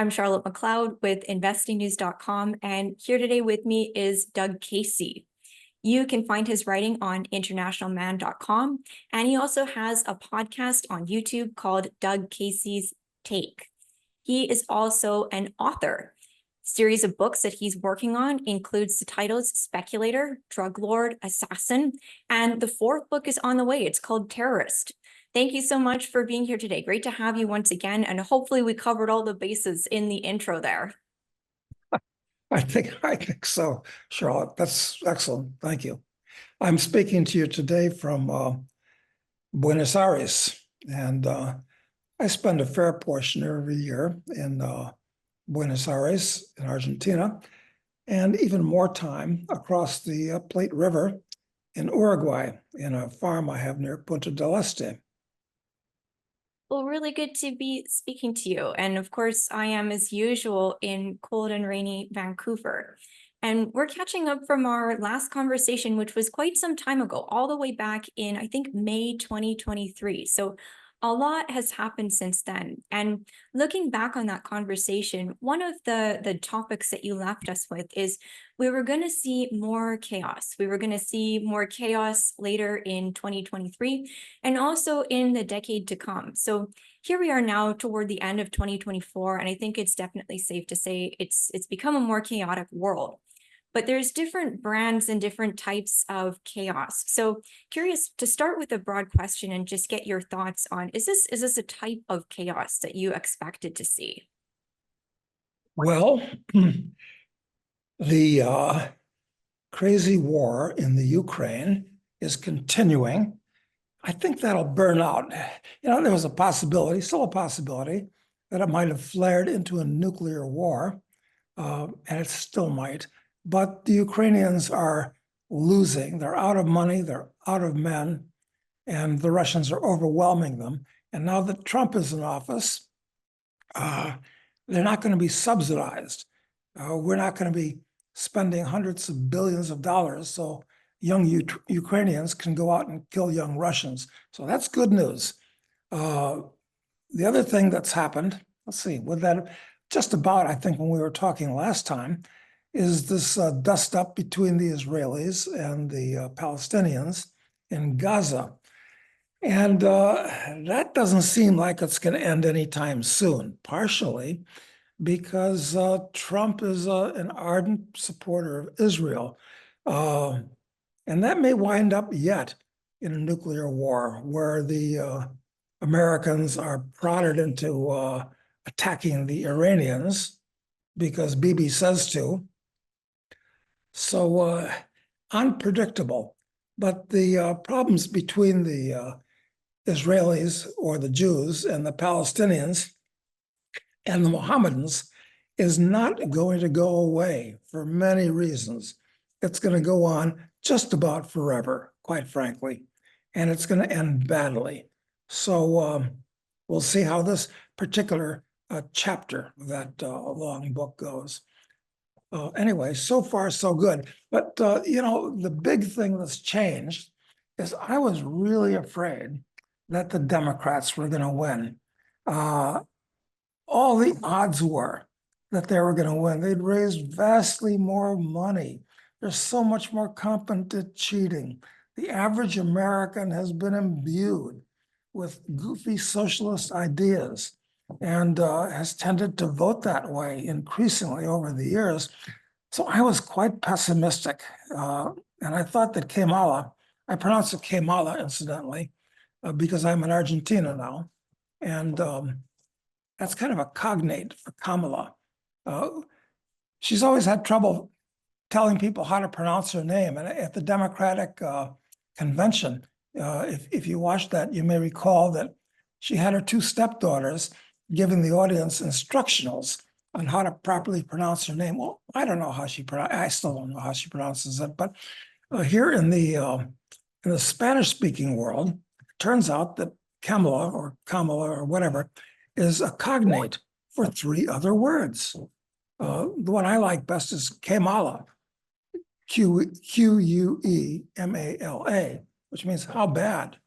I'm Charlotte McLeod with investingnews.com, and here today with me is Doug Casey. You can find his writing on internationalman.com, and he also has a podcast on YouTube called Doug Casey's Take. He is also an author. Series of books that he's working on includes the titles Speculator, Drug Lord, Assassin, and the fourth book is on the way. It's called Terrorist. Thank you so much for being here today. Great to have you once again, and hopefully we covered all the bases in the intro there. I think so, Charlotte. That's excellent. Thank you. I'm speaking to you today from Buenos Aires, and I spend a fair portion every year in Buenos Aires in Argentina, and even more time across the Plate River in Uruguay in a farm I have near Punta del Este. Well, really good to be speaking to you. And of course, I am, as usual, in cold and rainy Vancouver. And we're catching up from our last conversation, which was quite some time ago, all the way back in, I think, May 2023. So a lot has happened since then. And looking back on that conversation, one of the topics that you left us with is we were going to see more chaos. We were going to see more chaos later in 2023 and also in the decade to come. So here we are now toward the end of 2024, and I think it's definitely safe to say it's become a more chaotic world. But there's different brands and different types of chaos. So curious to start with a broad question and just get your thoughts on, is this a type of chaos that you expected to see? Well, the crazy war in the Ukraine is continuing. I think that'll burn out. There was a possibility, still a possibility, that it might have flared into a nuclear war, and it still might. But the Ukrainians are losing. They're out of money, they're out of men, and the Russians are overwhelming them. And now that Trump is in office, they're not going to be subsidized. We're not going to be spending hundreds of billions of dollars so young Ukrainians can go out and kill young Russians. So that's good news. The other thing that's happened, let's see, with that just about, I think, when we were talking last time, is this dust up between the Israelis and the Palestinians in Gaza. And that doesn't seem like it's going to end anytime soon, partially because Trump is an ardent supporter of Israel. And that may wind up yet in a nuclear war where the Americans are prodded into attacking the Iranians because Bibi says to. So unpredictable. But the problems between the Israelis or the Jews and the Palestinians and the Mohammedans is not going to go away for many reasons. It's going to go on just about forever, quite frankly, and it's going to end badly. So we'll see how this particular chapter of that long book goes. Anyway, so far so good. But the big thing that's changed is I was really afraid that the Democrats were going to win. All the odds were that they were going to win. They'd raised vastly more money. There's so much more competent cheating. The average American has been imbued with goofy socialist ideas and has tended to vote that way increasingly over the years. So I was quite pessimistic. And I thought that Kamala, I pronounce it Kamala, incidentally, because I'm in Argentina now. And that's kind of a cognate for Kamala. She's always had trouble telling people how to pronounce her name. And at the Democratic convention, if you watched that, you may recall that she had her two stepdaughters giving the audience instructionals on how to properly pronounce her name. Well, I don't know how I still don't know how she pronounces it, but here in the Spanish-speaking world, it turns out that Kamala or whatever is a cognate for three other words. The one I like best is Kamala, Queemala, which means how bad.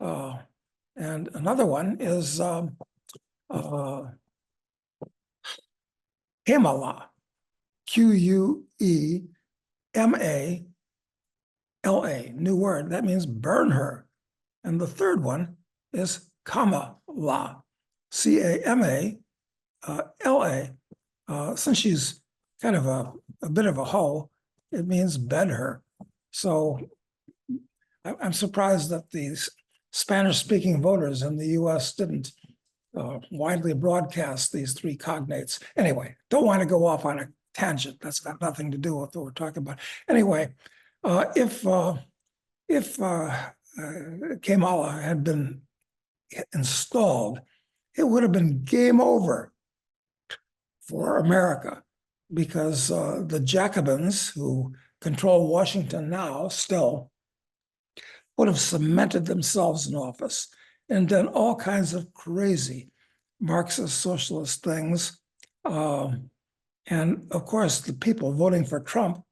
And another one is Quemala, Quemala, new word. That means burn her. And the third one is Kamala, Cama, LA. Since she's kind of a bit of a hoe, it means bed her. So I'm surprised that these Spanish-speaking voters in the US didn't widely broadcast these three cognates. Anyway, don't want to go off on a tangent. That's got nothing to do with what we're talking about. Anyway, if Kamala had been installed, it would have been game over for America, because the Jacobins who control Washington now still would have cemented themselves in office and done all kinds of crazy Marxist socialist things. And of course, the people voting for Trump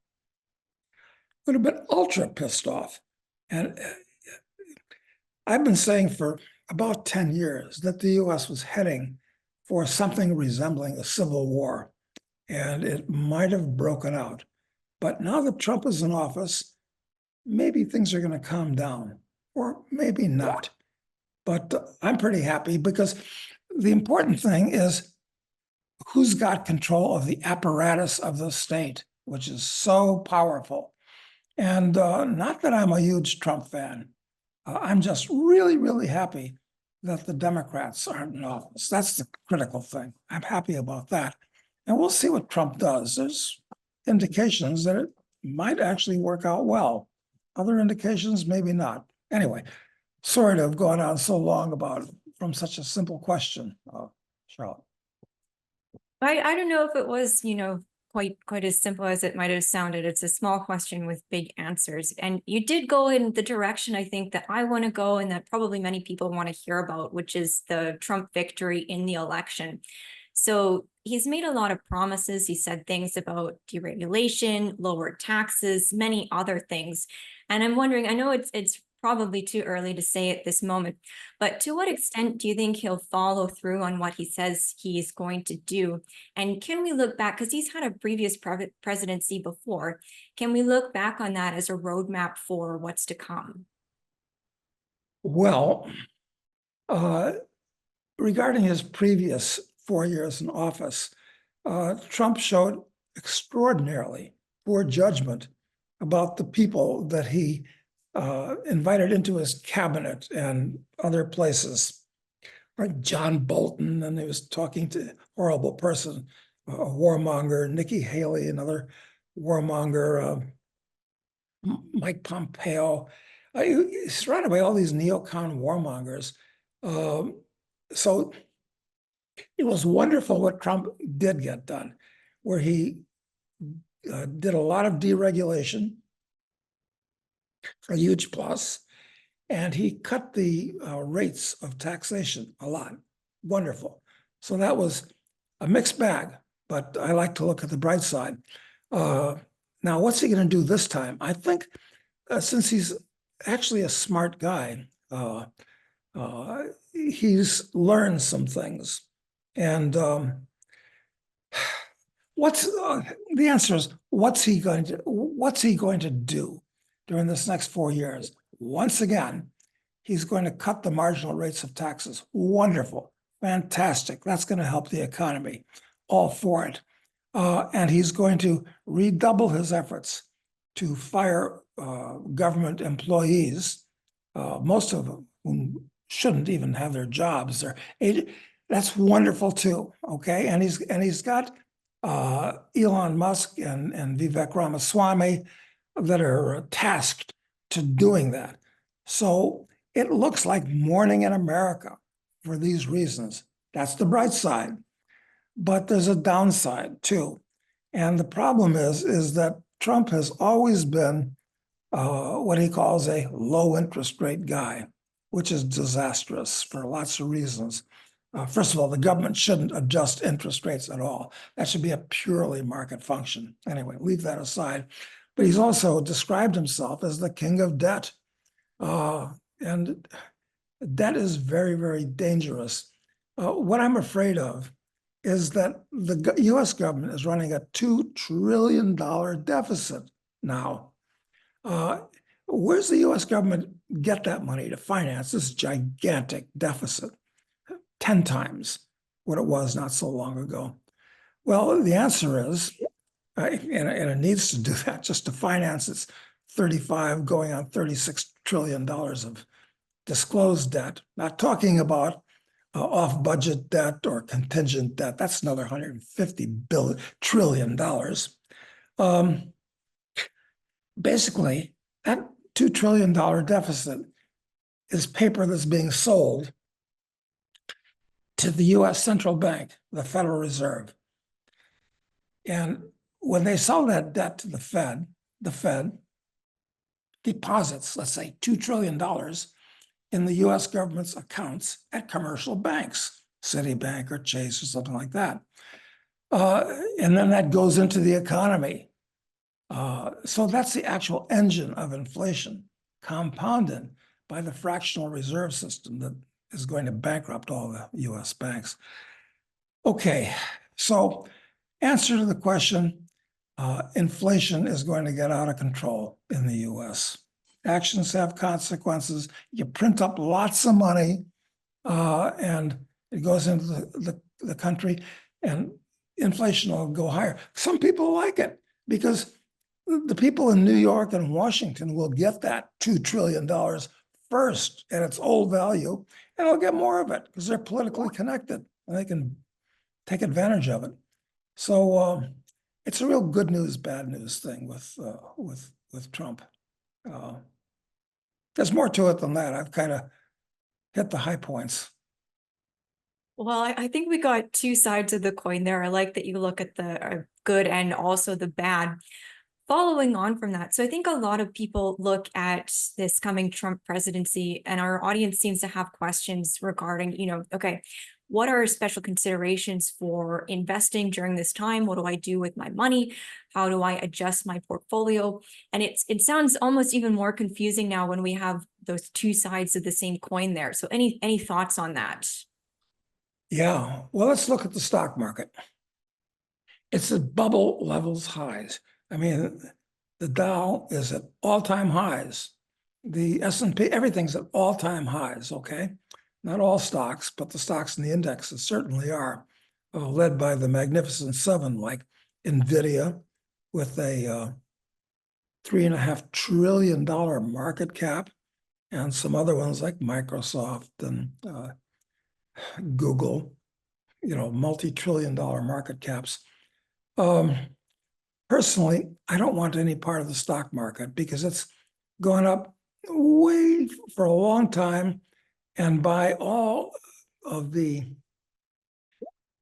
would have been ultra pissed off. And I've been saying for about 10 years that the US was heading for something resembling a civil war, and it might have broken out. But now that Trump is in office, maybe things are going to calm down, or maybe not. But I'm pretty happy, because the important thing is who's got control of the apparatus of the state, which is so powerful. And not that I'm a huge Trump fan. I'm just really, really happy that the Democrats aren't in office. That's the critical thing. I'm happy about that. And we'll see what Trump does. There's indications that it might actually work out well. Other indications, maybe not. Anyway, sorry to have gone on so long about it from such a simple question, Charlotte. I don't know if it was, quite as simple as it might have sounded. It's a small question with big answers. And you did go in the direction I think that I want to go, and that probably many people want to hear about, which is the Trump victory in the election. So he's made a lot of promises. He said things about deregulation, lower taxes, many other things. And I'm wondering, I know it's probably too early to say at this moment, but to what extent do you think he'll follow through on what he says he's going to do? And can we look back, because he's had a previous presidency before, can we look back on that as a roadmap for what's to come? Well, regarding his previous 4 years in office, Trump showed extraordinarily poor judgment about the people that he invited into his cabinet and other places. Like John Bolton, and he was talking to a horrible person, a warmonger, Nikki Haley, another warmonger, Mike Pompeo. He's surrounded by all these neocon warmongers. So it was wonderful what Trump did get done, where he did a lot of deregulation, a huge plus, and he cut the rates of taxation a lot. Wonderful. So that was a mixed bag, but I like to look at the bright side. Now, what's he going to do this time? I think since he's actually a smart guy, he's learned some things. And the answer is, what's he going to do during this next 4 years? Once again, he's going to cut the marginal rates of taxes. Wonderful, fantastic. That's going to help the economy. All for it. And he's going to redouble his efforts to fire government employees, most of them who shouldn't even have their jobs. That's wonderful too. Okay, and he's got Elon Musk and Vivek Ramaswamy that are tasked to doing that. So it looks like morning in America for these reasons. That's the bright side. But there's a downside too. And the problem is that Trump has always been what he calls a low interest rate guy, which is disastrous for lots of reasons. First of all, the government shouldn't adjust interest rates at all. That should be a purely market function. Anyway, leave that aside. But he's also described himself as the king of debt. And debt is very, very dangerous. What I'm afraid of is that the US government is running a $2 trillion deficit now. Where's the US government get that money to finance this gigantic deficit? 10 times what it was not so long ago. Well, the answer is, and it needs to do that just to finance its 35 going on $36 trillion of disclosed debt, not talking about off-budget debt or contingent debt. That's another $150 trillion. Basically, that $2 trillion deficit is paper that's being sold to the US central bank, the Federal Reserve. And when they sell that debt to the Fed deposits, let's say $2 trillion in the US government's accounts at commercial banks, Citibank or Chase or something like that. And then that goes into the economy. So that's the actual engine of inflation, compounded by the fractional reserve system that is going to bankrupt all the US banks. Okay, so answer to the question, inflation is going to get out of control in the US. Actions have consequences. You print up lots of money and it goes into the country and inflation will go higher. Some people like it because the people in New York and Washington will get that $2 trillion first at its old value, and they'll get more of it because they're politically connected and they can take advantage of it. So it's a real good news, bad news thing with Trump. There's more to it than that. I've kind of hit the high points. Well, I think we got two sides of the coin there. I like that you look at the good and also the bad. Following on from that, so I think a lot of people look at this coming Trump presidency, and our audience seems to have questions regarding, okay, what are special considerations for investing during this time? What do I do with my money? How do I adjust my portfolio? And it sounds almost even more confusing now when we have those two sides of the same coin there. So any thoughts on that? Yeah, well, let's look at the stock market. It's at bubble levels highs. I mean, the Dow is at all-time highs. The S&P, everything's at all-time highs, okay? Not all stocks, but the stocks in the indexes certainly are, led by the Magnificent Seven, like NVIDIA, with a $3.5 trillion market cap, and some other ones like Microsoft and Google, multi-trillion-dollar market caps. Personally, I don't want any part of the stock market because it's gone up way for a long time. And by all of the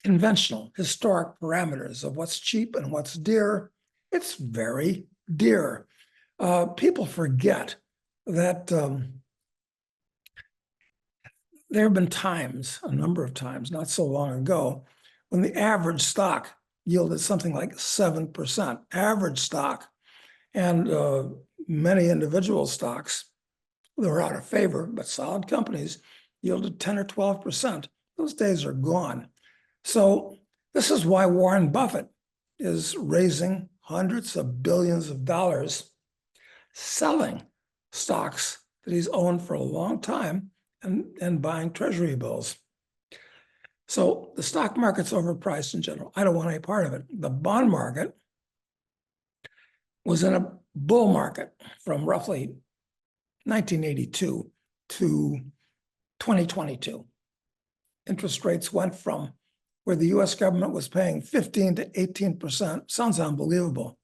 conventional historic parameters of what's cheap and what's dear, it's very dear. People forget that there have been times, a number of times, not so long ago, when the average stock yielded something like 7%, average stock. And many individual stocks that were out of favor, but solid companies yielded 10 or 12%. Those days are gone. So this is why Warren Buffett is raising hundreds of billions of dollars selling stocks that he's owned for a long time and buying treasury bills. So the stock market's overpriced in general. I don't want any part of it. The bond market was in a bull market from roughly 1982 to 2022. Interest rates went from where the US government was paying 15 to 18%, sounds unbelievable,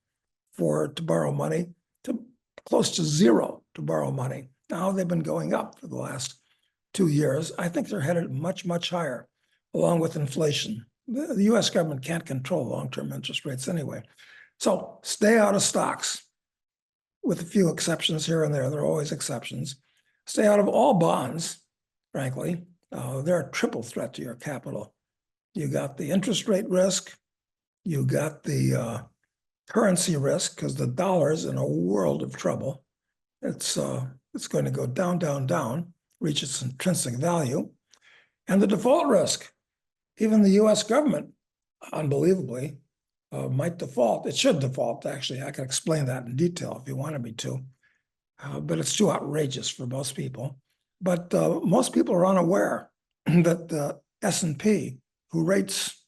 to borrow money, to close to zero to borrow money. Now they've been going up for the last 2 years. I think they're headed much, much higher, along with inflation. The US government can't control long-term interest rates anyway. So stay out of stocks, with a few exceptions here and there. There are always exceptions. Stay out of all bonds, frankly. They're a triple threat to your capital. You got the interest rate risk, you got the currency risk, because the dollar's in a world of trouble. It's going to go down, down, down, reach its intrinsic value. And the default risk. Even the US government unbelievably, might default. It should default, actually. I can explain that in detail if you wanted me to. But it's too outrageous for most people. But most people are unaware that the S&P, who rates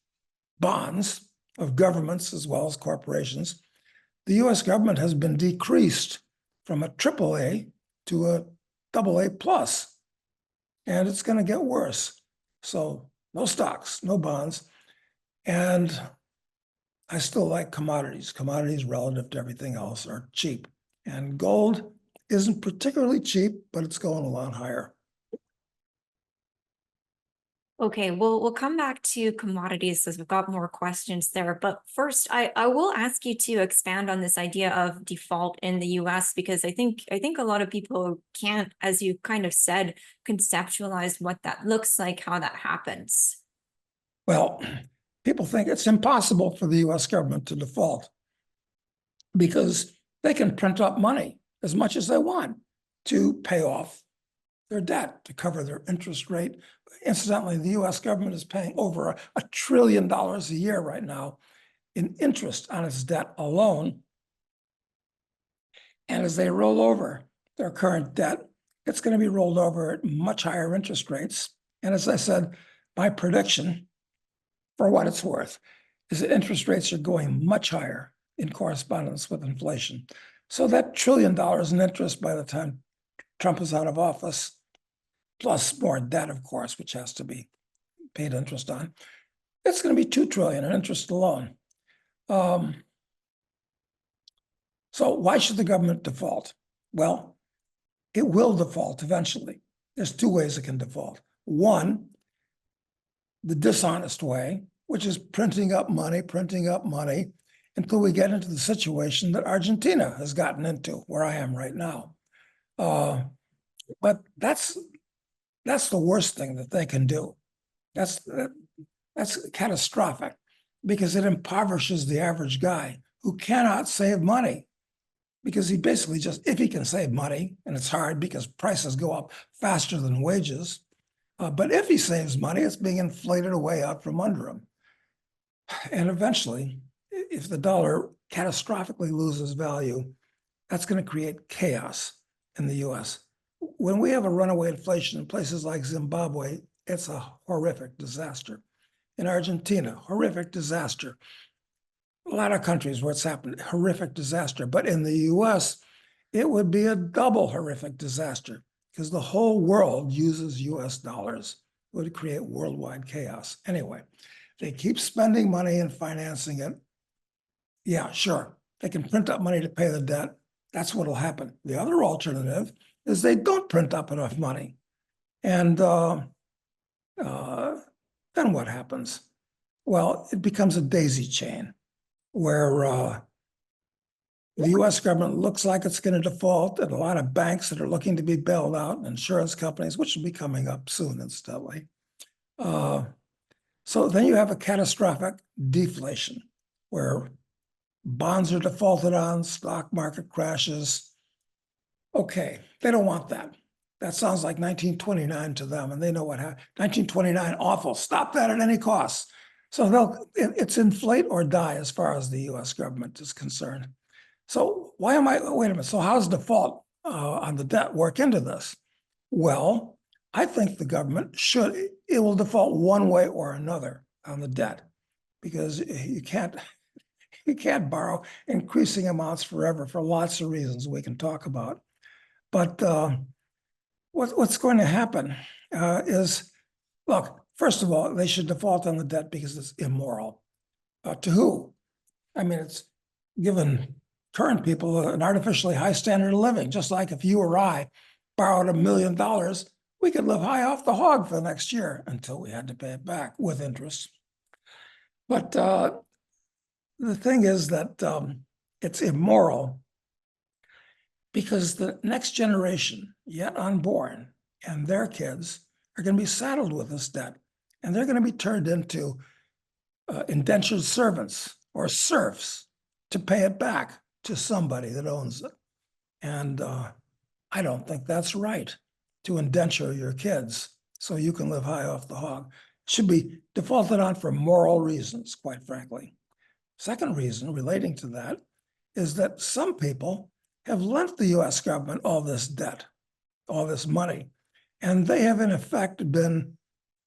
bonds of governments as well as corporations, the US government has been decreased from a AAA to a AA plus, and it's going to get worse. So no stocks, no bonds. And I still like commodities. Commodities relative to everything else are cheap. And gold isn't particularly cheap, but it's going a lot higher. Okay, well, we'll come back to commodities as we've got more questions there. But first, I will ask you to expand on this idea of default in the US, because I think a lot of people can't, as you kind of said, conceptualize what that looks like, how that happens. Well, people think it's impossible for the US government to default because they can print up money as much as they want to pay off their debt, to cover their interest rate. Incidentally, the US government is paying over $1 trillion a year right now in interest on its debt alone. And as they roll over their current debt, it's going to be rolled over at much higher interest rates. And as I said, my prediction, for what it's worth, is that interest rates are going much higher in correspondence with inflation. So that $1 trillion in interest by the time Trump is out of office, plus more debt, of course, which has to be paid interest on, it's going to be $2 trillion in interest alone. So why should the government default? Well, it will default eventually. There's two ways it can default. One, the dishonest way, which is printing up money until we get into the situation that Argentina has gotten into, where I am right now. But that's the worst thing that they can do. That's catastrophic because it impoverishes the average guy who cannot save money, because he basically just, if he can save money, and it's hard because prices go up faster than wages, but if he saves money, it's being inflated away out from under him. And eventually, if the dollar catastrophically loses value, that's going to create chaos in the US. When we have a runaway inflation in places like Zimbabwe, it's a horrific disaster. In Argentina, horrific disaster. A lot of countries where it's happened, horrific disaster. But in the US, it would be a double horrific disaster because the whole world uses US dollars. It would create worldwide chaos. Anyway, they keep spending money and financing it. Yeah, sure. They can print up money to pay the debt. That's what will happen. The other alternative is they don't print up enough money. And then what happens? Well, it becomes a daisy chain where the US government looks like it's going to default, and a lot of banks that are looking to be bailed out, and insurance companies, which will be coming up soon, incidentally. So then you have a catastrophic deflation where bonds are defaulted on, stock market crashes. Okay, they don't want that. That sounds like 1929 to them, and they know what happened. 1929, awful. Stop that at any cost. So it's inflate or die as far as the US government is concerned. So wait a minute, so how's default on the debt work into this? Well, I think the government it will default one way or another on the debt, because you can't borrow increasing amounts forever for lots of reasons we can talk about. But what's going to happen is, look, first of all, they should default on the debt because it's immoral. To who? I mean, it's given current people an artificially high standard of living. Just like if you or I borrowed $1 million, we could live high off the hog for the next year until we had to pay it back with interest. But the thing is that it's immoral because the next generation yet unborn and their kids are going to be saddled with this debt, and they're going to be turned into indentured servants or serfs to pay it back to somebody that owns it. And I don't think that's right, to indenture your kids so you can live high off the hog. should be defaulted on for moral reasons, quite frankly. Second reason relating to that is that some people have lent the US government all this debt, all this money, and they have in effect been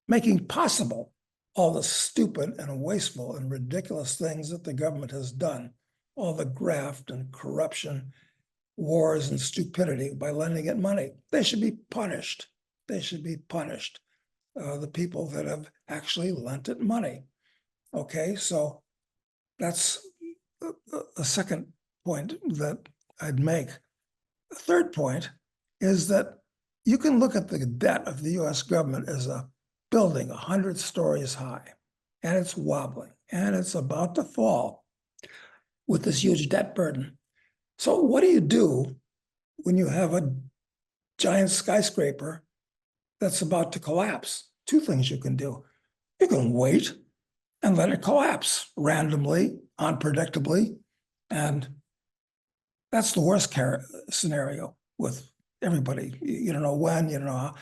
making possible all the stupid and wasteful and ridiculous things that the government has done, all the graft and corruption, wars and stupidity by lending it money. They should be punished. They should be punished. The people that have actually lent it money. Okay, so that's a second point that I'd make. The third point is that you can look at the debt of the US government as a building 100 stories high, and it's wobbling, and it's about to fall with this huge debt burden. So what do you do when you have a giant skyscraper that's about to collapse? Two things you can do. You can wait and let it collapse randomly, unpredictably, and that's the worst scenario with everybody. You don't know when, you don't know how.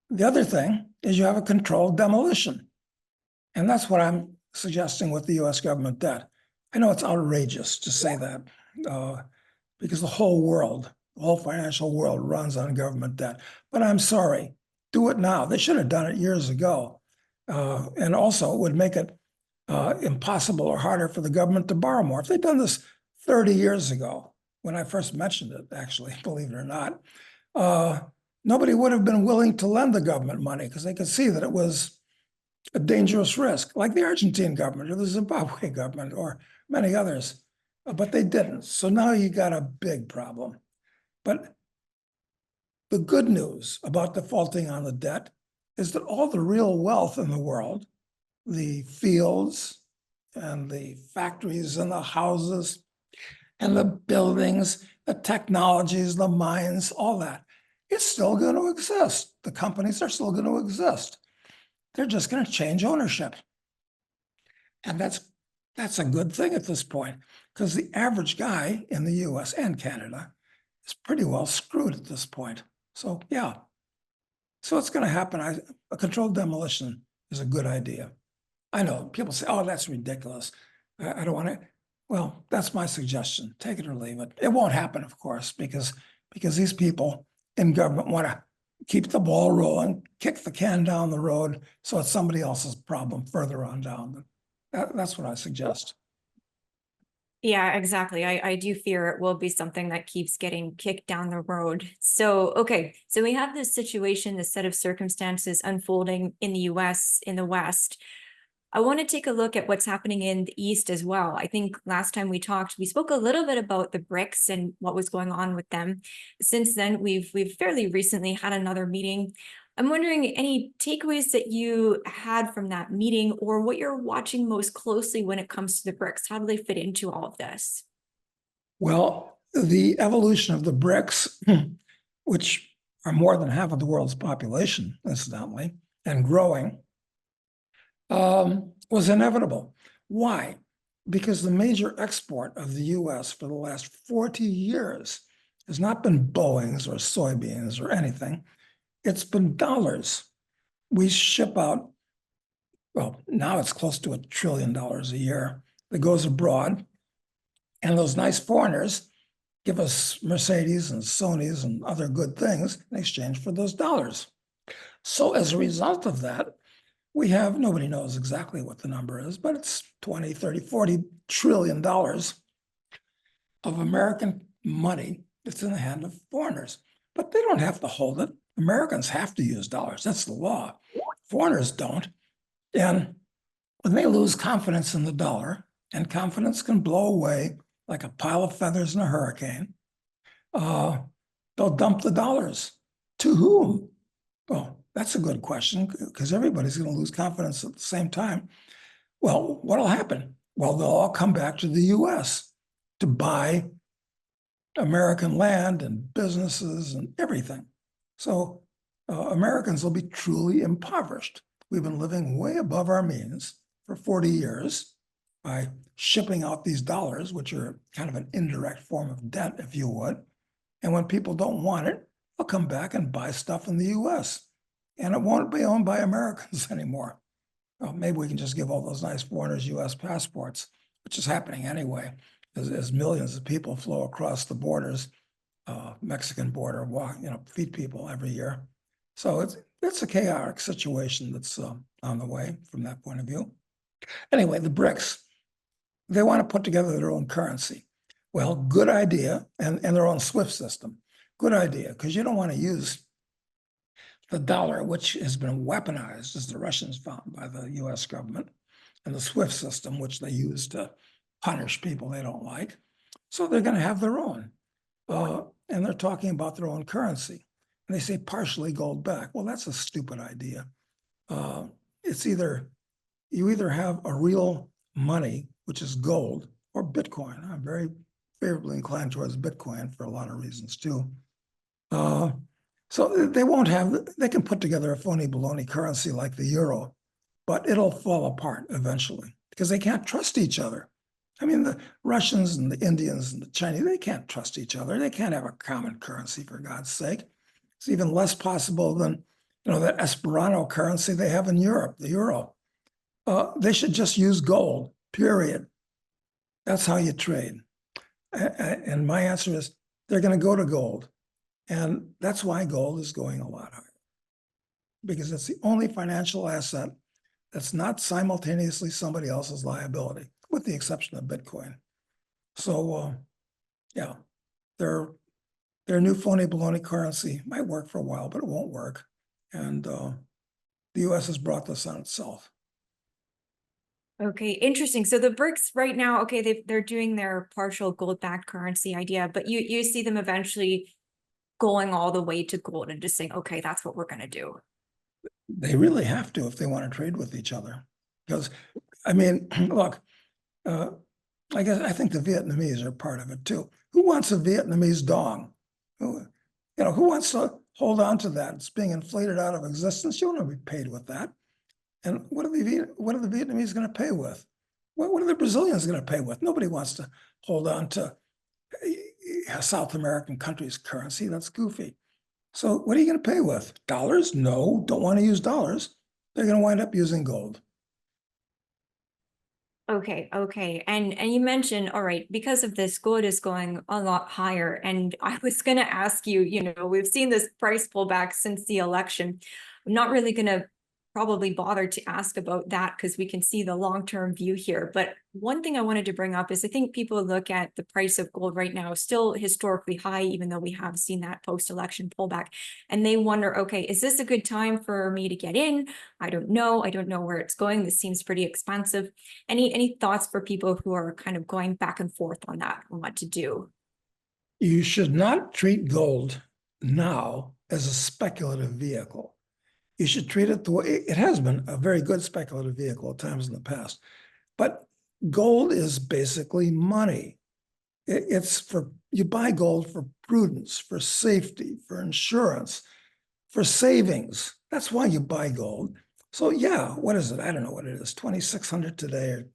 The other thing is you have a controlled demolition. And that's what I'm suggesting with the US government debt. I know it's outrageous to say that because the whole world, the whole financial world runs on government debt. But I'm sorry, do it now. They should have done it years ago. And also it would make it impossible or harder for the government to borrow more. If they'd done this 30 years ago, when I first mentioned it, actually, believe it or not, nobody would have been willing to lend the government money because they could see that it was a dangerous risk, like the Argentine government or the Zimbabwe government or many others, but they didn't. So now you got a big problem. But the good news about defaulting on the debt is that all the real wealth in the world, the fields and the factories and the houses and the buildings, the technologies, the mines, all that, it's still going to exist. The companies are still going to exist. They're just going to change ownership. And that's a good thing at this point, because the average guy in the US and Canada is pretty well screwed at this point. So yeah. So it's going to happen. A controlled demolition is a good idea. I know people say, oh, that's ridiculous. I don't want to. Well, that's my suggestion. Take it or leave it. It won't happen, of course, because these people in government want to keep the ball rolling, kick the can down the road, so it's somebody else's problem further on down. That's what I suggest. Yeah, exactly. I do fear it will be something that keeps getting kicked down the road. So, okay, so we have this situation, this set of circumstances unfolding in the US, in the West. I want to take a look at what's happening in the East as well. I think last time we talked, we spoke a little bit about the BRICS and what was going on with them. Since then, we've fairly recently had another meeting. I'm wondering any takeaways that you had from that meeting or what you're watching most closely when it comes to the BRICS. How do they fit into all of this? Well, the evolution of the BRICS, which are more than half of the world's population, incidentally, and growing, was inevitable. Why? Because the major export of the US for the last 40 years has not been Boeings or soybeans or anything. It's been dollars. We ship out, well, now it's close to $1 trillion a year that goes abroad. And those nice foreigners give us Mercedes and Sonys and other good things in exchange for those dollars. So as a result of that, we have, nobody knows exactly what the number is, but it's 20, 30, 40 trillion dollars of American money that's in the hand of foreigners. But they don't have to hold it. Americans have to use dollars. That's the law. Foreigners don't. And when they lose confidence in the dollar, and confidence can blow away like a pile of feathers in a hurricane, they'll dump the dollars. To whom? Well, that's a good question, because everybody's going to lose confidence at the same time. Well, what'll happen? Well, they'll all come back to the US to buy American land and businesses and everything. So Americans will be truly impoverished. We've been living way above our means for 40 years by shipping out these dollars, which are kind of an indirect form of debt, if you would. And when people don't want it, they'll come back and buy stuff in the US. and it won't be owned by Americans anymore. Well, maybe we can just give all those nice foreigners US passports, which is happening anyway, as millions of people flow across the borders, Mexican border, feed people every year. So it's a chaotic situation that's on the way from that point of view. Anyway, the BRICS, they want to put together their own currency. Well, good idea, and their own SWIFT system. Good idea, because you don't want to use the dollar, which has been weaponized, as the Russians found, by the US government, and the SWIFT system, which they use to punish people they don't like. So they're going to have their own. And they're talking about their own currency. And they say partially gold back. Well, that's a stupid idea. It's either you either have a real money, which is gold, or Bitcoin. I'm very favorably inclined towards Bitcoin for a lot of reasons too. So they won't have, they can put together a phony baloney currency like the euro, but it'll fall apart eventually because they can't trust each other. I mean, the Russians and the Indians and the Chinese, they can't trust each other. They can't have a common currency, for God's sake. It's even less possible than, that Esperanto currency they have in Europe, the euro. They should just use gold, period. That's how you trade. And my answer is they're going to go to gold. And that's why gold is going a lot higher, because it's the only financial asset that's not simultaneously somebody else's liability, with the exception of Bitcoin. So, yeah, their new phony baloney currency might work for a while, but it won't work. And the US has brought this on itself. Okay, interesting. So the BRICS right now, okay, they're doing their partial gold-backed currency idea, but you see them eventually going all the way to gold and just saying, okay, that's what we're going to do. They really have to if they want to trade with each other. Because, I mean, look, I think the Vietnamese are part of it too. Who wants a Vietnamese dong? Who wants to hold on to that? It's being inflated out of existence. You want to be paid with that. And what are the Vietnamese going to pay with? What are the Brazilians going to pay with? Nobody wants to hold on to a South American country's currency. That's goofy. So what are you going to pay with? Dollars? No, don't want to use dollars. They're going to wind up using gold. Okay. And you mentioned, all right, because of this, gold is going a lot higher. And I was going to ask you, we've seen this price pullback since the election. I'm not really going to probably bother to ask about that because we can see the long-term view here. But one thing I wanted to bring up is I think people look at the price of gold right now still historically high, even though we have seen that post-election pullback. And they wonder, okay, is this a good time for me to get in? I don't know where it's going. This seems pretty expensive. Any thoughts for people who are kind of going back and forth on that, on what to do? You should not treat gold now as a speculative vehicle. You should treat it the way it has been, a very good speculative vehicle at times in the past. But gold is basically money. You buy gold for prudence, for safety, for insurance, for savings. That's why you buy gold. So yeah, what is it? I don't know what it is, 2,600 today or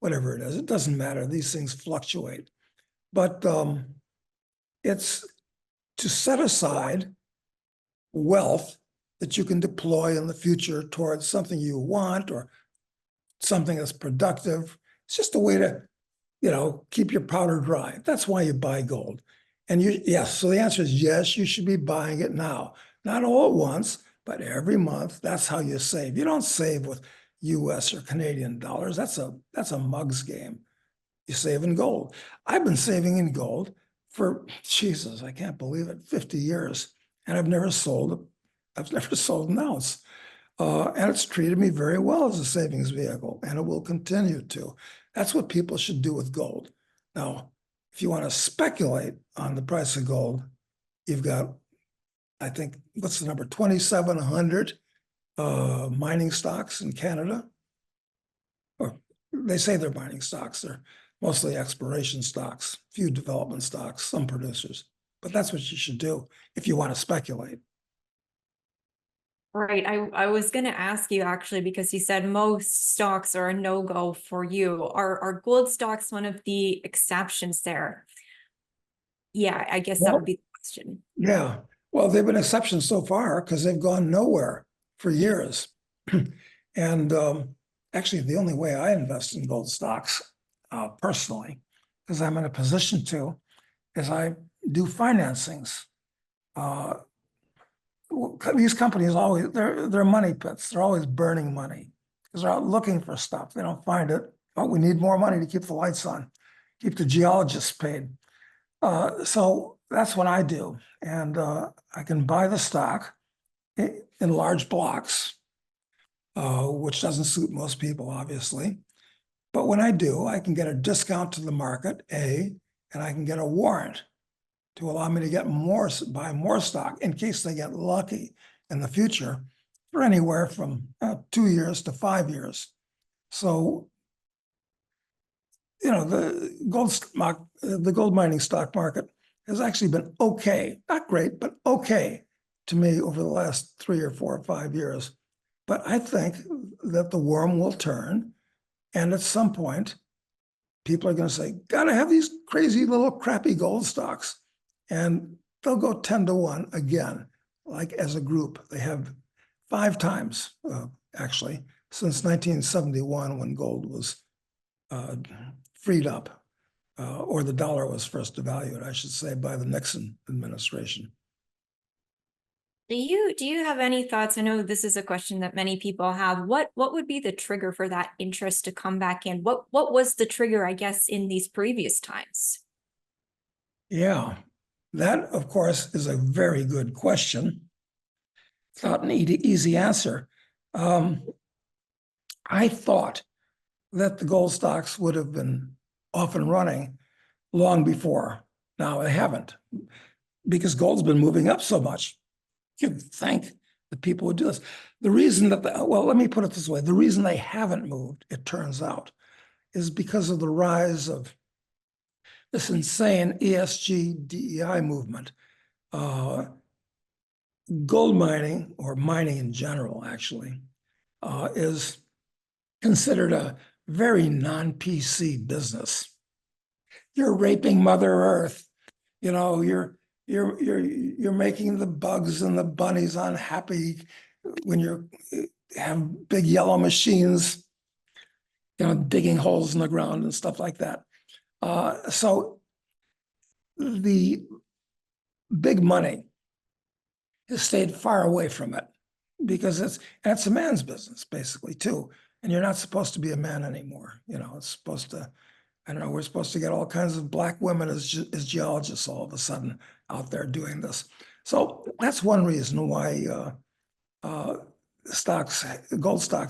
whatever it is. It doesn't matter. These things fluctuate. But it's to set aside wealth that you can deploy in the future towards something you want or something that's productive. It's just a way to, keep your powder dry. That's why you buy gold. And yes, so the answer is yes, you should be buying it now. Not all at once, but every month. That's how you save. You don't save with US or Canadian dollars. That's a mug's game. You save in gold. I've been saving in gold for, Jesus, I can't believe it, 50 years. And I've never sold an ounce. And it's treated me very well as a savings vehicle, and it will continue to. That's what people should do with gold. Now, if you want to speculate on the price of gold, you've got, I think, what's the number, 2,700 mining stocks in Canada. Or they say they're mining stocks. They're mostly exploration stocks, few development stocks, some producers. But that's what you should do if you want to speculate. Right. I was going to ask you actually, because you said most stocks are a no-go for you. Are gold stocks one of the exceptions there? Yeah, I guess that would be the question. Yeah. Well, they've been exceptions so far because they've gone nowhere for years. And actually, the only way I invest in gold stocks personally, because I'm in a position to, is I do financings. Uh, these companies always, they're money pits. They're always burning money because they're out looking for stuff. They don't find it. Oh, we need more money to keep the lights on, keep the geologists paid. So that's what I do. And I can buy the stock in large blocks, which doesn't suit most people, obviously. But when I do, I can get a discount to the market, and I can get a warrant to allow me to get more, buy more stock in case they get lucky in the future for anywhere from 2 years to 5 years. So, the gold mining stock market has actually been okay, not great, but okay to me over the last 3 or 4 or 5 years. But I think that the worm will turn, and at some point, people are going to say, gotta have these crazy little crappy gold stocks. And they'll go 10 to 1 again, like as a group. They have 5 times, actually, since 1971 when gold was freed up, or the dollar was first devalued, I should say, by the Nixon administration. Do you have any thoughts? I know this is a question that many people have. What would be the trigger for that interest to come back in? What was the trigger, I guess, in these previous times? Yeah, that, of course, is a very good question. It's not an easy answer. I thought that the gold stocks would have been off and running long before. Now they haven't, because gold's been moving up so much. You'd think that people would do this. The reason that, well, let me put it this way. The reason they haven't moved, it turns out, is because of the rise of this insane ESG DEI movement. Gold mining, or mining in general, actually, is considered a very non-PC business. You're raping Mother Earth. You're making the bugs and the bunnies unhappy when you have big yellow machines, digging holes in the ground and stuff like that. So the big money has stayed far away from it because it's a man's business basically too. And you're not supposed to be a man anymore. It's supposed to, I don't know, we're supposed to get all kinds of black women as geologists all of a sudden out there doing this. So that's one reason why gold stocks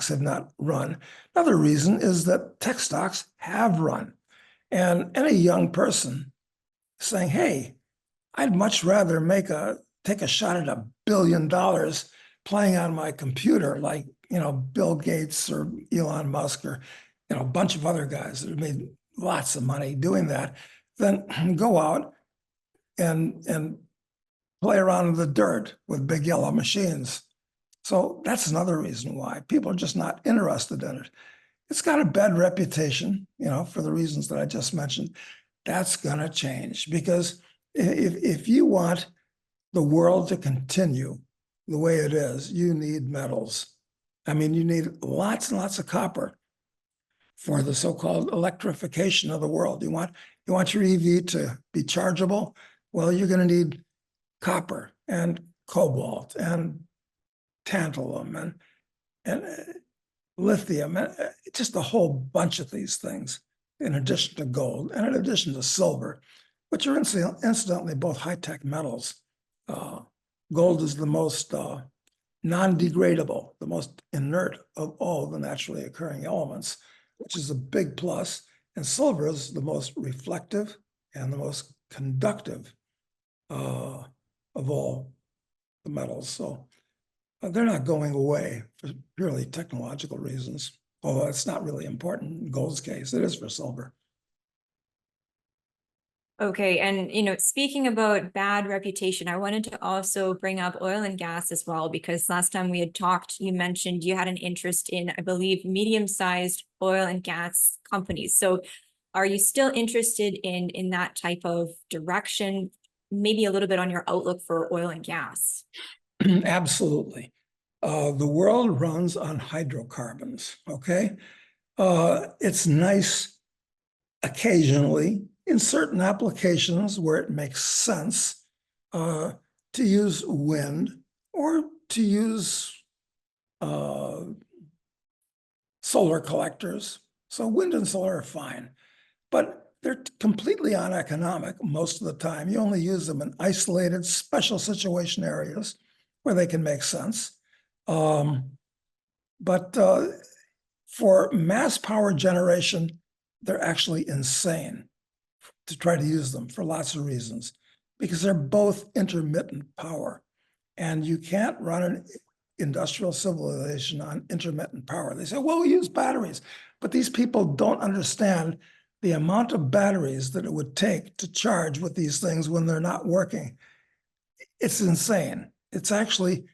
have not run. Another reason is that tech stocks have run. And any young person saying, hey, I'd much rather take a shot at $1 billion playing on my computer, like, Bill Gates or Elon Musk or, a bunch of other guys that have made lots of money doing that, then go out and play around in the dirt with big yellow machines. So that's another reason why people are just not interested in it. It's got a bad reputation, for the reasons that I just mentioned. That's going to change, because if you want the world to continue the way it is, you need metals. I mean, you need lots and lots of copper for the so-called electrification of the world. You want your EV to be chargeable? Well, you're going to need copper and cobalt and tantalum and lithium, and just a whole bunch of these things, in addition to gold and in addition to silver, which are incidentally both high-tech metals. Gold is the most non-degradable, the most inert of all the naturally occurring elements, which is a big plus. And silver is the most reflective and the most conductive of all the metals. So they're not going away for purely technological reasons, although it's not really important in gold's case. It is for silver. Okay, and speaking about bad reputation, I wanted to also bring up oil and gas as well, because last time we had talked, you mentioned you had an interest in, I believe, medium-sized oil and gas companies. So are you still interested in that type of direction? maybe a little bit on your outlook for oil and gas. Absolutely. The world runs on hydrocarbons, okay? It's nice occasionally in certain applications where it makes sense to use wind or to use solar collectors. So wind and solar are fine, but they're completely uneconomic most of the time. You only use them in isolated special situation areas where they can make sense. But for mass power generation, they're actually insane to try to use them for lots of reasons, because they're both intermittent power. And you can't run an industrial civilization on intermittent power. They say, well, we use batteries, but these people don't understand the amount of batteries that it would take to charge with these things when they're not working. It's insane. It's actually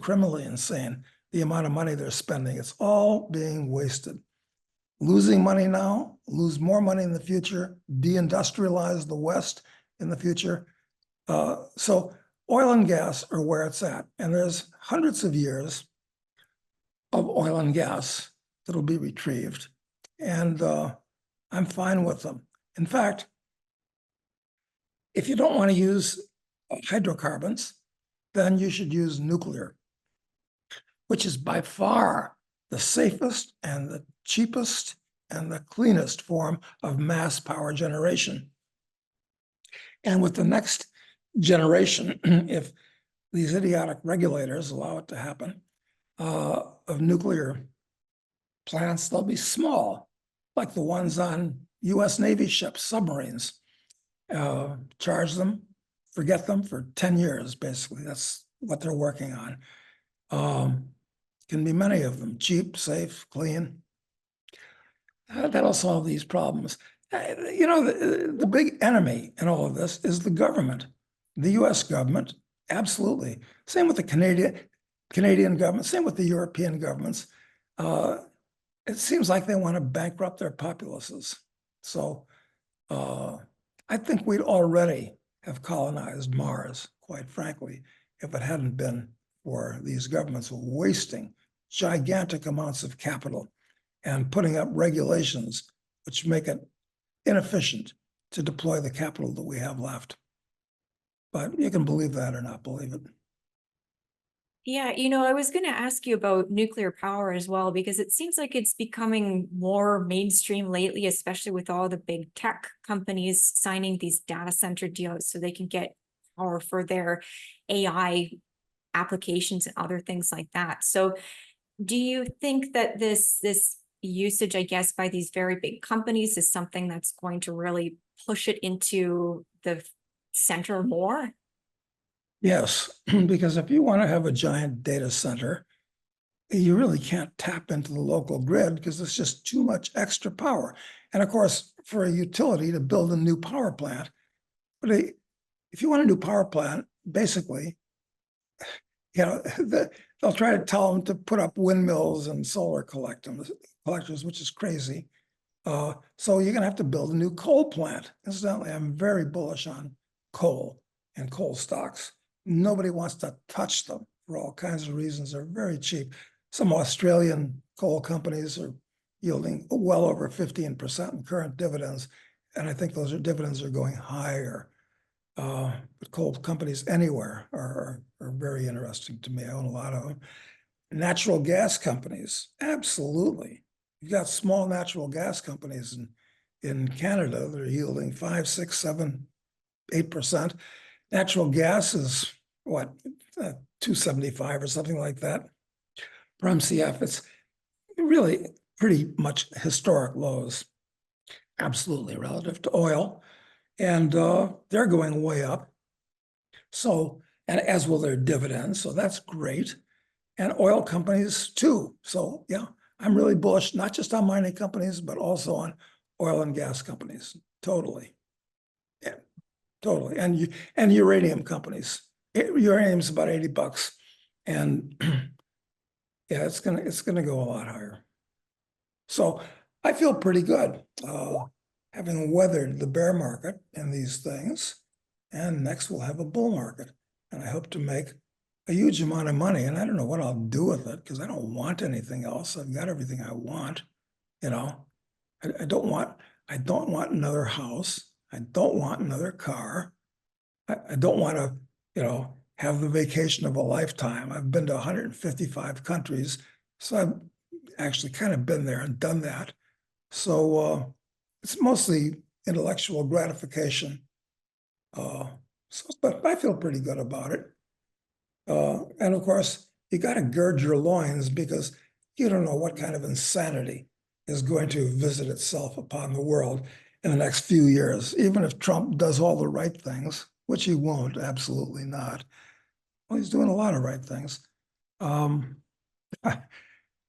criminally insane, the amount of money they're spending. It's all being wasted. Losing money now, lose more money in the future, deindustrialize the West in the future. So oil and gas are where it's at. And there's hundreds of years of oil and gas that'll be retrieved. And I'm fine with them. In fact, if you don't want to use hydrocarbons, then you should use nuclear, which is by far the safest and the cheapest and the cleanest form of mass power generation. And with the next generation, if these idiotic regulators allow it to happen, of nuclear plants, they'll be small, like the ones on US Navy ships, submarines. Charge them, forget them for 10 years, basically. That's what they're working on. Can be many of them, cheap, safe, clean. That'll solve these problems. The big enemy in all of this is the government, the US government, absolutely. Same with the Canadian government, same with the European governments. It seems like they want to bankrupt their populaces. So I think we'd already have colonized Mars, quite frankly, if it hadn't been for these governments wasting gigantic amounts of capital and putting up regulations which make it inefficient to deploy the capital that we have left. But you can believe that or not believe it. Yeah, I was going to ask you about nuclear power as well, because it seems like it's becoming more mainstream lately, especially with all the big tech companies signing these data center deals so they can get power for their AI applications and other things like that. So do you think that this usage, I guess, by these very big companies is something that's going to really push it into the center more? Yes, because if you want to have a giant data center, you really can't tap into the local grid because it's just too much extra power. And of course, for a utility to build a new power plant, but if you want a new power plant, basically, they'll try to tell them to put up windmills and solar collectors, which is crazy. So you're going to have to build a new coal plant. Incidentally, I'm very bullish on coal and coal stocks. Nobody wants to touch them for all kinds of reasons. They're very cheap. Some Australian coal companies are yielding well over 15% in current dividends. And I think those dividends are going higher. But coal companies anywhere are very interesting to me. I own a lot of them. Natural gas companies, absolutely. You've got small natural gas companies in Canada that are yielding 5, 6, 7, 8%. Natural gas is what, 275 or something like that per MCF. It's really pretty much historic lows, absolutely, relative to oil. And they're going way up. So, and as will their dividends. So that's great. And oil companies too. So yeah, I'm really bullish, not just on mining companies, but also on oil and gas companies. Totally. Yeah, totally. And uranium companies. Uranium's about $80. And yeah, it's gonna go a lot higher. So I feel pretty good, having weathered the bear market in these things. and next we'll have a bull market. And I hope to make a huge amount of money. And I don't know what I'll do with it because I don't want anything else. I've got everything I want, you know. I don't want another house. I don't want another car. I don't want to, have the vacation of a lifetime. I've been to 155 countries, so I've actually kind of been there and done that. So it's mostly intellectual gratification. But I feel pretty good about it. And of course, you got to gird your loins because you don't know what kind of insanity is going to visit itself upon the world in the next few years. Even if Trump does all the right things, which he won't, absolutely not. Well, he's doing a lot of right things. Um,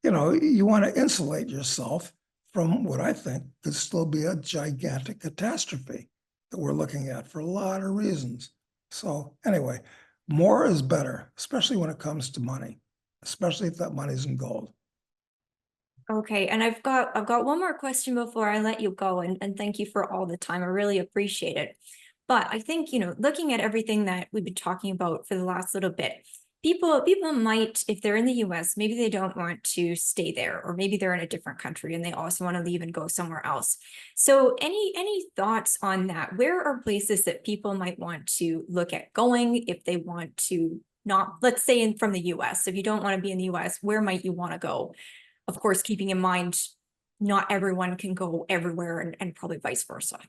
you want to insulate yourself from what I think could still be a gigantic catastrophe that we're looking at for a lot of reasons. So anyway, more is better, especially when it comes to money, especially if that money's in gold. Okay, and I've got one more question before I let you go, and thank you for all the time. I really appreciate it. But I think, looking at everything that we've been talking about for the last little bit, people might, if they're in the US, maybe they don't want to stay there, or maybe they're in a different country and they also want to leave and go somewhere else. So any thoughts on that? Where are places that people might want to look at going if they want to not, let's say from the US, if you don't want to be in the US, where might you want to go? Of course, keeping in mind, not everyone can go everywhere and probably vice versa.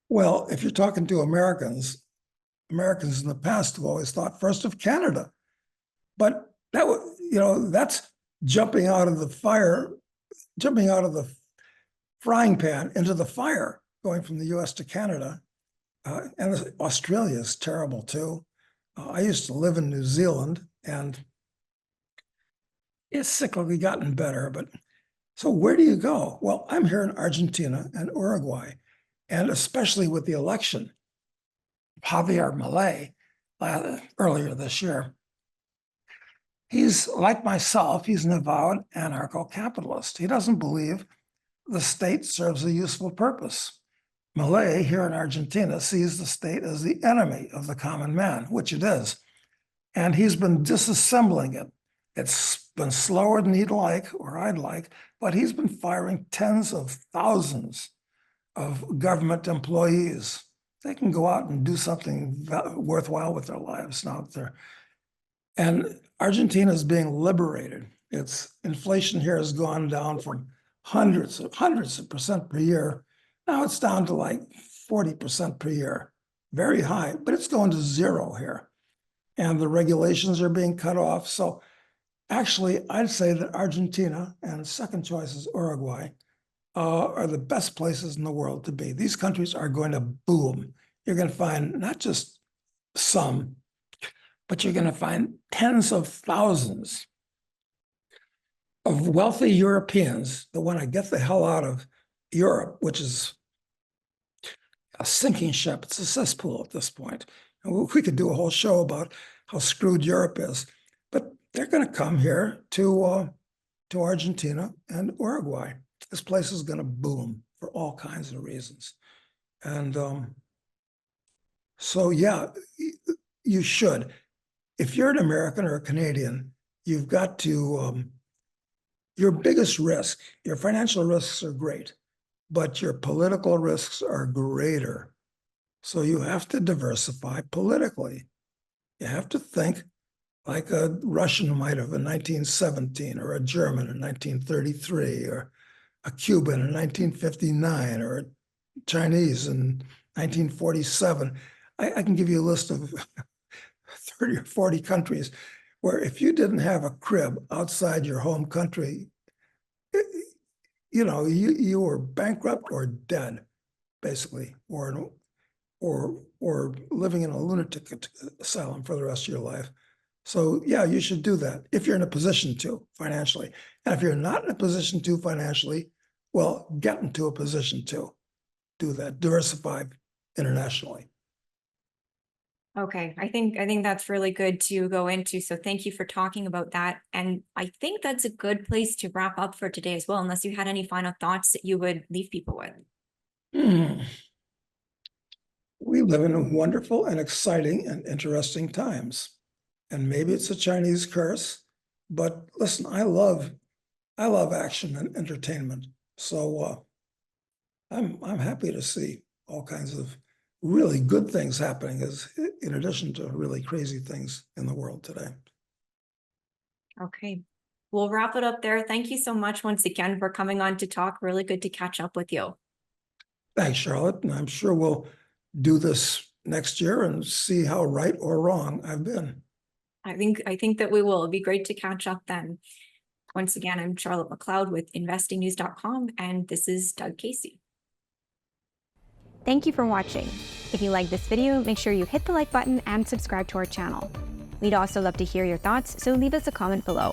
Well, if you're talking to Americans in the past have always thought first of Canada. But that's jumping out of the frying pan into the fire, going from the US to Canada. And Australia is terrible too. I used to live in New Zealand, and it's cyclically gotten better. But so where do you go? Well, I'm here in Argentina and Uruguay, and especially with the election, Javier Milei earlier this year. He's like myself, he's an avowed anarcho-capitalist. He doesn't believe the state serves a useful purpose. Milei here in Argentina sees the state as the enemy of the common man, which it is. And he's been disassembling it. It's been slower than he'd like, or I'd like, but he's been firing tens of thousands of government employees. They can go out and do something worthwhile with their lives now. And Argentina is being liberated. Its inflation here has gone down from hundreds of percent per year. Now it's down to like 40% per year. Very high, but it's going to zero here. And the regulations are being cut off. So actually, I'd say that Argentina, and second choice is Uruguay, are the best places in the world to be. These countries are going to boom. You're going to find not just some, but you're going to find tens of thousands of wealthy Europeans that want to get the hell out of Europe, which is a sinking ship. It's a cesspool at this point. And we could do a whole show about how screwed Europe is, but they're going to come here to Argentina and Uruguay. This place is going to boom for all kinds of reasons. And so, yeah, you should. If you're an American or a Canadian, you've got to, your biggest risk, your financial risks are great, but your political risks are greater. So you have to diversify politically. You have to think like a Russian might have in 1917, or a German in 1933, or a Cuban in 1959, or a Chinese in 1947. I can give you a list of 30 or 40 countries where if you didn't have a crib outside your home country, you were bankrupt or dead, basically, or living in a lunatic asylum for the rest of your life. So yeah, you should do that if you're in a position to financially. And if you're not in a position to financially, well, get into a position to do that, diversify internationally. Okay, I think that's really good to go into. So thank you for talking about that. And I think that's a good place to wrap up for today as well, unless you had any final thoughts that you would leave people with. Hmm. We live in wonderful and exciting and interesting times. And maybe it's a Chinese curse, but listen, I love action and entertainment. So I'm happy to see all kinds of really good things happening as in addition to really crazy things in the world today. Okay, we'll wrap it up there. Thank you so much once again for coming on to talk. Really good to catch up with you. Thanks, Charlotte. And I'm sure we'll do this next year and see how right or wrong I've been. I think that we will. It'd be great to catch up then. Once again, I'm Charlotte McLeod with investingnews.com, and this is Doug Casey. Thank you for watching. If you like this video, make sure you hit the like button and subscribe to our channel. We'd also love to hear your thoughts, so leave us a comment below.